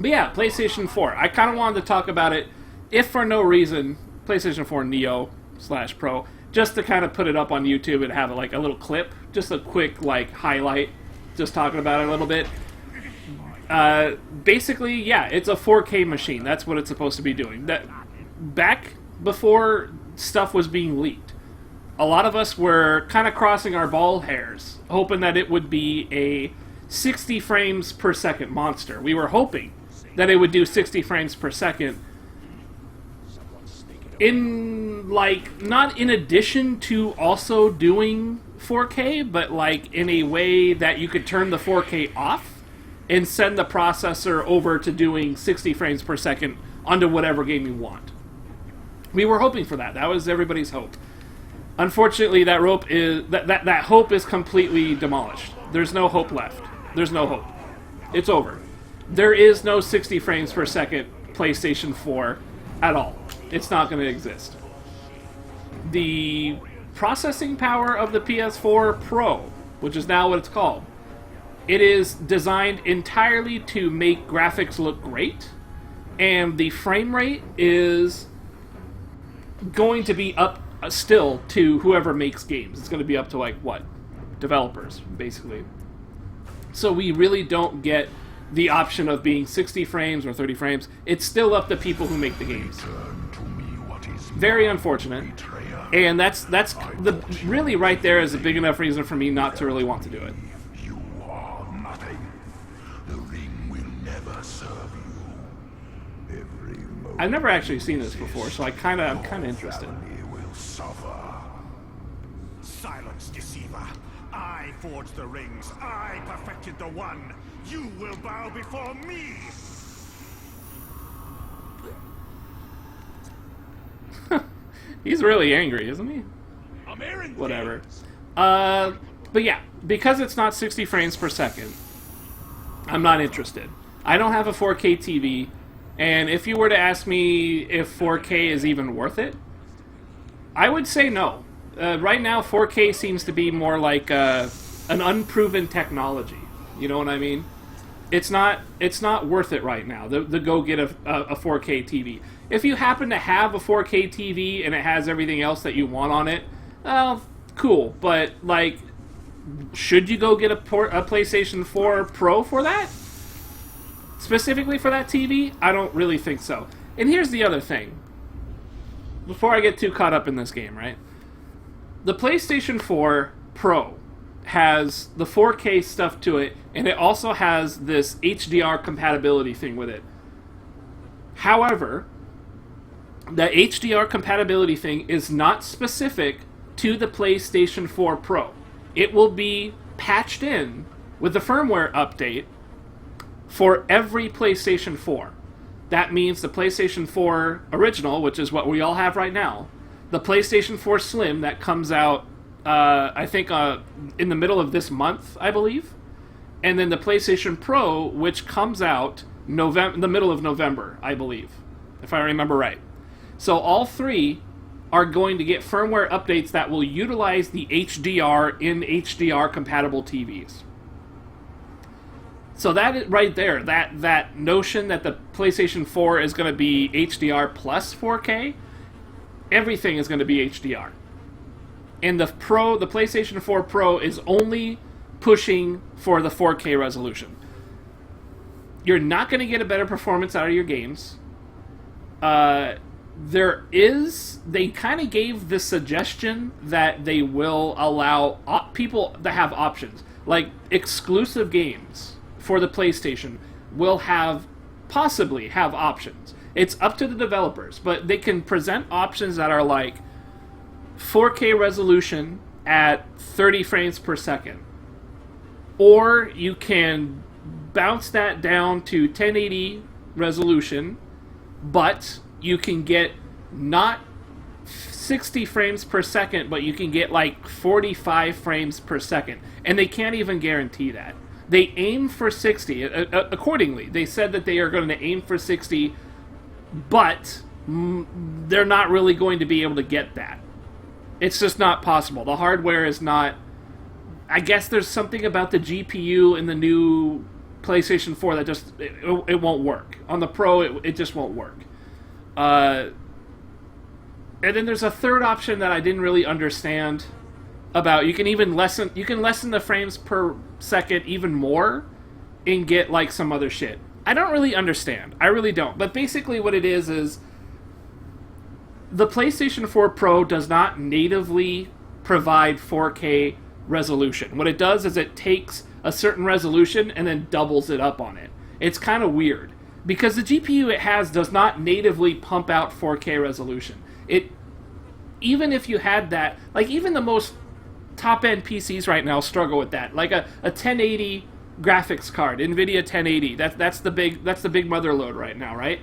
But yeah, PlayStation 4. I kind of wanted to talk about it, if for no reason, PlayStation 4 Neo / Pro, just to kind of put it up on YouTube and have like a little clip, just a quick like highlight, just talking about it a little bit. Basically, yeah, it's a 4K machine. That's what it's supposed to be doing. That back before stuff was being leaked, a lot of us were kind of crossing our ball hairs, hoping that it would be a 60 frames per second monster. We were hoping that it would do 60 frames per second in, like, not in addition to also doing 4K, but like in a way that you could turn the 4K off and send the processor over to doing 60 frames per second onto whatever game you want. We were hoping for that. That was everybody's hope. Unfortunately, that hope is completely demolished. There's no hope left. There's no hope. It's over. There is no 60 frames per second PlayStation 4 at all. It's not going to exist. The processing power of the PS4 Pro, which is now what it's called, it is designed entirely to make graphics look great, and the frame rate is going to be up still to whoever makes games. It's going to be up to, like, what? Developers, basically. So we really don't get the option of being 60 frames or 30 frames. It's still up to people who make the games. Very unfortunate. And that's the really right there is a big enough reason for me not to really want to do it. You are nothing. The ring will never serve you. I've never actually seen this before, so I'm kind of interested. Will suffer. Silence, deceiver. I forged the rings. I perfected the one. You will bow before me. He's really angry, isn't he? Whatever. But yeah, because it's not 60 frames per second, I'm not interested. I don't have a 4K TV, and if you were to ask me if 4K is even worth it, I would say no. Right now, 4K seems to be more like an unproven technology. You know what I mean? It's not worth it right now. The go get a 4K TV. If you happen to have a 4K TV and it has everything else that you want on it, well, cool. But like, should you go get a PlayStation 4 Pro for that? Specifically for that TV? I don't really think so. And here's the other thing. Before I get too caught up in this game, right? The PlayStation 4 Pro has the 4K stuff to it, and it also has this HDR compatibility thing with it. However, the HDR compatibility thing is not specific to the PlayStation 4 Pro. It will be patched in with the firmware update for every PlayStation 4. That means the PlayStation 4 original, which is what we all have right now, the PlayStation 4 Slim that comes out, I think, in the middle of this month, I believe, and then the PlayStation Pro, which comes out in the middle of November, I believe, if I remember right. So all three are going to get firmware updates that will utilize the HDR in HDR-compatible TVs. So that right there, that notion that the PlayStation 4 is going to be HDR plus 4K, everything is going to be HDR. And the PlayStation 4 Pro is only pushing for the 4K resolution. You're not going to get a better performance out of your games. They kind of gave the suggestion that they will allow people that have options, like exclusive games for the PlayStation will possibly have options. It's up to the developers, but they can present options that are like 4K resolution at 30 frames per second. Or you can bounce that down to 1080 resolution, but you can get not 60 frames per second, but you can get like 45 frames per second. And they can't even guarantee that. They aim for 60. Accordingly, they said that they are going to aim for 60, but they're not really going to be able to get that. It's just not possible. The hardware is not... I guess there's something about the GPU in the new PlayStation 4 that just it won't work. On the Pro, it just won't work. And then there's a third option that I didn't really understand about. You can lessen the frames per second even more and get like some other shit. I don't really understand. I really don't. But basically what it is the PlayStation 4 Pro does not natively provide 4K resolution. What it does is it takes a certain resolution and then doubles it up on it. It's kind of weird because the GPU it has does not natively pump out 4K resolution. Even if you had that, like even the most top-end PCs right now struggle with that. Like a 1080 graphics card, NVIDIA 1080. That's the big mother load right now, right?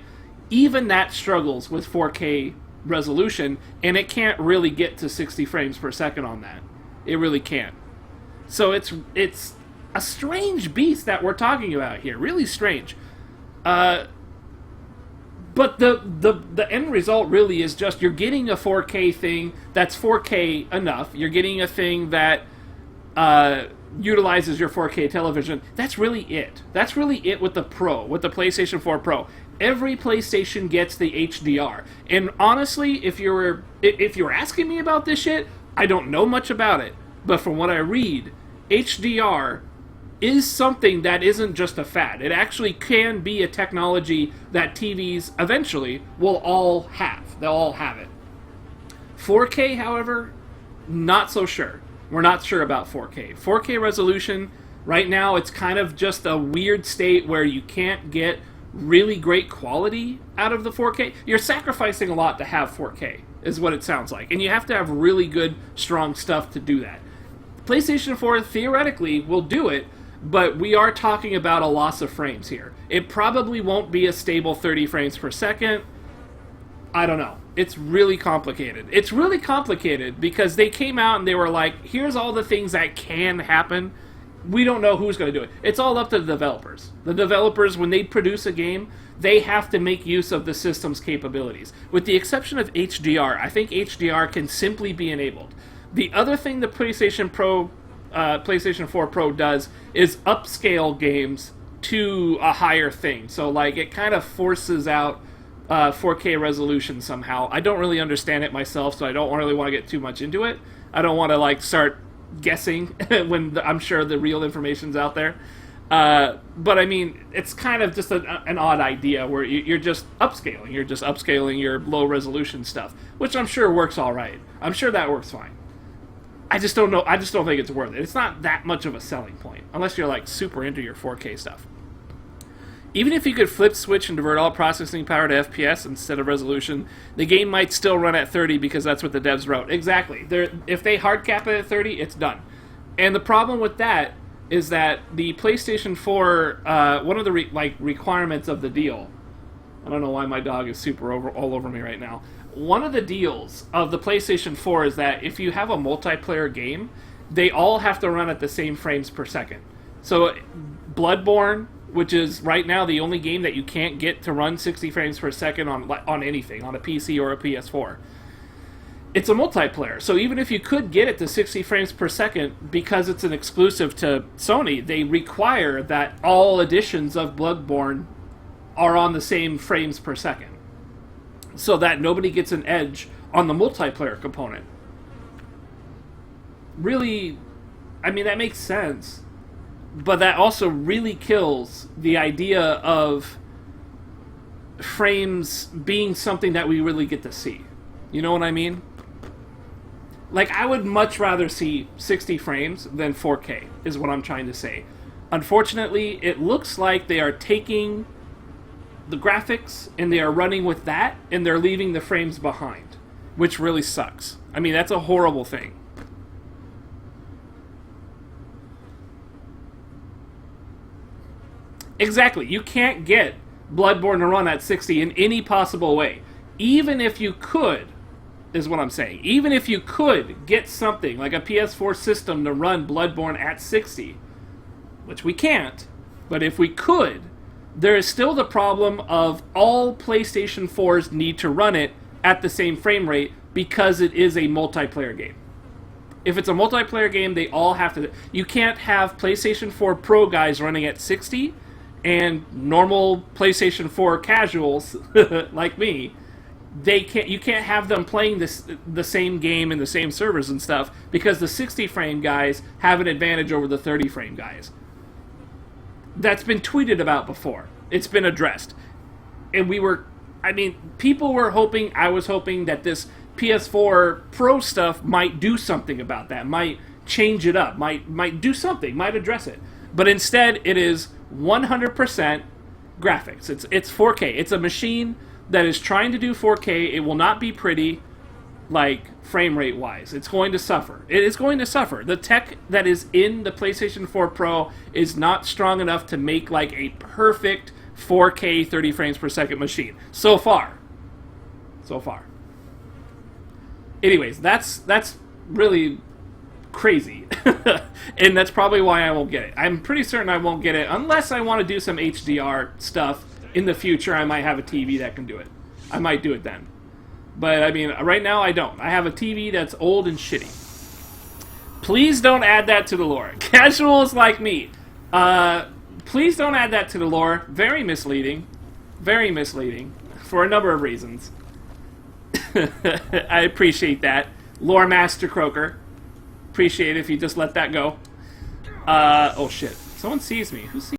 Even that struggles with 4K resolution, and it can't really get to 60 frames per second on that. It really can't. So it's a strange beast that we're talking about here. Really strange. But the end result really is just you're getting a 4K thing that's 4K enough. You're getting a thing that utilizes your 4K television. That's really it. That's really it with the Pro, with the PlayStation 4 Pro. Every PlayStation gets the HDR. And honestly, if you're asking me about this shit, I don't know much about it. But from what I read, HDR is something that isn't just a fad. It actually can be a technology that TVs eventually will all have. They'll all have it. 4K, however, not so sure. We're not sure about 4K. 4K resolution, right now, it's kind of just a weird state where you can't get really great quality out of the 4K. You're sacrificing a lot to have 4K, is what it sounds like. And you have to have really good, strong stuff to do that. PlayStation 4 theoretically will do it, but we are talking about a loss of frames here. It probably won't be a stable 30 frames per second. I don't know. It's really complicated. It's really complicated because they came out and they were like, here's all the things that can happen. We don't know who's going to do it. It's all up to the developers. The developers, when they produce a game, they have to make use of the system's capabilities. With the exception of HDR, I think HDR can simply be enabled. The other thing the PlayStation 4 Pro does is upscale games to a higher thing. So, like, it kind of forces out 4K resolution somehow. I don't really understand it myself, so I don't really want to get too much into it. I don't want to, like, start guessing when I'm sure the real information's out there. But, I mean, it's kind of just an odd idea where you're just upscaling. You're just upscaling your low-resolution stuff, which I'm sure works all right. I'm sure that works fine. I just don't know. I just don't think it's worth it. It's not that much of a selling point, unless you're like super into your 4K stuff. Even if you could flip switch and divert all processing power to FPS instead of resolution, the game might still run at 30 because that's what the devs wrote. Exactly. If they hard cap it at 30, it's done. And the problem with that is that the PlayStation 4, one of the requirements of the deal. I don't know why my dog is all over me right now. One of the deals of the PlayStation 4 is that if you have a multiplayer game, they all have to run at the same frames per second. So Bloodborne, which is right now the only game that you can't get to run 60 frames per second on anything, on a PC or a PS4, it's a multiplayer. So even if you could get it to 60 frames per second, because it's an exclusive to Sony, they require that all editions of Bloodborne are on the same frames per second, so that nobody gets an edge on the multiplayer component. Really, I mean, that makes sense, but that also really kills the idea of frames being something that we really get to see. You know what I mean? Like, I would much rather see 60 frames than 4K, is what I'm trying to say. Unfortunately, it looks like they are taking the graphics and they are running with that, and they're leaving the frames behind, which really sucks. I mean, that's a horrible thing. Exactly. You can't get Bloodborne to run at 60 in any possible way. Even if you could, is what I'm saying. Even if you could get something like a PS4 system to run Bloodborne at 60, which we can't, but if we could, there is still the problem of all PlayStation 4s need to run it at the same frame rate because it is a multiplayer game. If it's a multiplayer game, they all have to... You can't have PlayStation 4 Pro guys running at 60 And normal PlayStation 4 casuals like me, you can't have them playing the same game in the same servers and stuff because the 60 frame guys have an advantage over the 30 frame guys. That's been tweeted about before. It's been addressed. And people were hoping, I was hoping that this PS4 Pro stuff might do something about that, might change it up, might do something, might address it. But instead, it is 100% graphics. It's 4K. It's a machine that is trying to do 4K. It will not be pretty, like, frame rate wise. It's going to suffer. It is going to suffer. The tech that is in the PlayStation 4 Pro is not strong enough to make, like, a perfect 4K 30 frames per second machine. So far. Anyways, that's really crazy. And that's probably why I won't get it. I'm pretty certain I won't get it unless I want to do some HDR stuff in the future. I might have a TV that can do it. I might do it then. But, I mean, right now I don't. I have a TV that's old and shitty. Please don't add that to the lore. Casuals like me. Please don't add that to the lore. Very misleading. Very misleading. For a number of reasons. I appreciate that. Lore Master Croaker. Appreciate it if you just let that go. Oh shit. Someone sees me. Who sees